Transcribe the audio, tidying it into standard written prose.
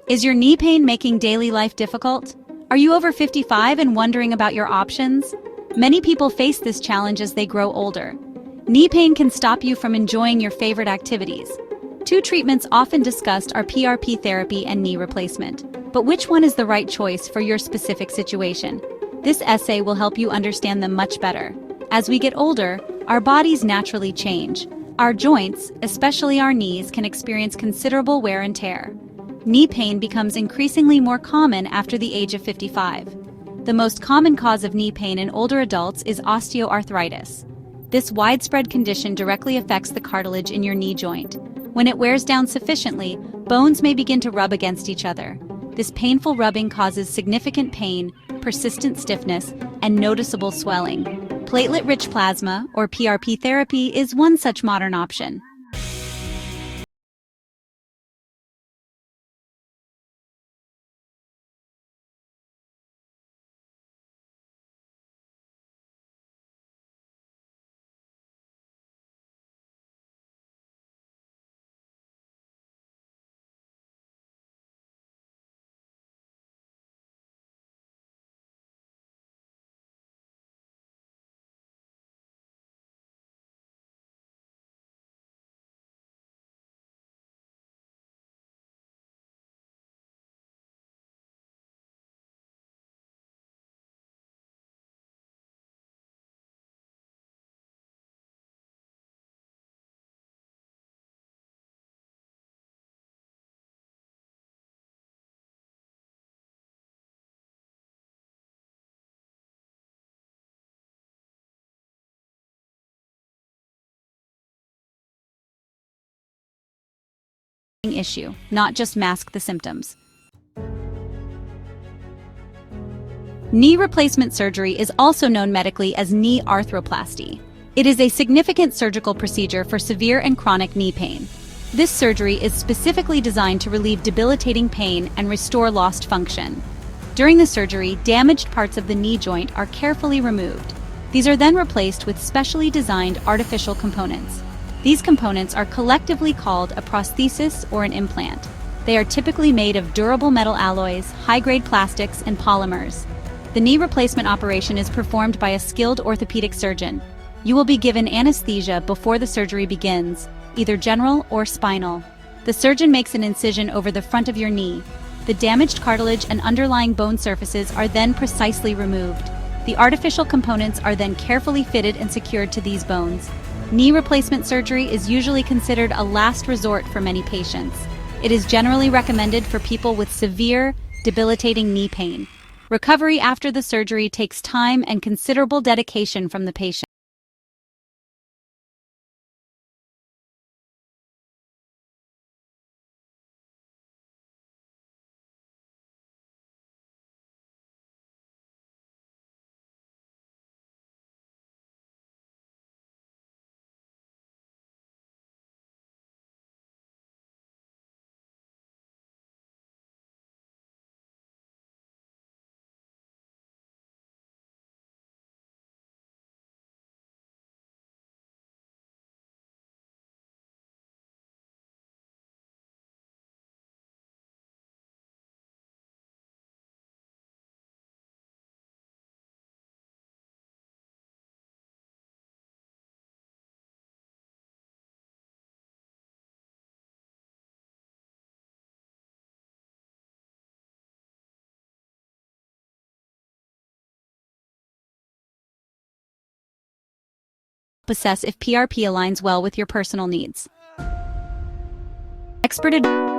Is your knee pain making daily life difficult? Are you over 55 and wondering about your options? Many people face this challenge as they grow older. Knee pain can stop you from enjoying your favorite activities. Two treatments often discussed are PRP therapy and knee replacement. But which one is the right choice for your specific situation? This essay will help you understand them much better. As we get older, our bodies naturally change. Our joints, especially our knees, can experience considerable wear and tear. Knee pain becomes increasingly more common after the age of 55. The most common cause of knee pain in older adults is osteoarthritis. This widespread condition directly affects the cartilage in your knee joint. When it wears down sufficiently, bones may begin to rub against each other. This painful rubbing causes significant pain, persistent stiffness, and noticeable swelling. Platelet-rich plasma, or PRP therapy, is one such modern option. Issue, not just mask the symptoms. Knee replacement surgery is also known medically as knee arthroplasty. It is a significant surgical procedure for severe and chronic knee pain. This surgery is specifically designed to relieve debilitating pain and restore lost function. During the surgery, damaged parts of the knee joint are carefully removed. These are then replaced with specially designed artificial components. These components are collectively called a prosthesis or an implant. They are typically made of durable metal alloys, high-grade plastics, and polymers. The knee replacement operation is performed by a skilled orthopedic surgeon. You will be given anesthesia before the surgery begins, either general or spinal. The surgeon makes an incision over the front of your knee. The damaged cartilage and underlying bone surfaces are then precisely removed. The artificial components are then carefully fitted and secured to these bones. Knee replacement surgery is usually considered a last resort for many patients. It is generally recommended for people with severe, debilitating knee pain. Recovery after the surgery takes time and considerable dedication from the patient. Assess if PRP aligns well with your personal needs. Expert advice.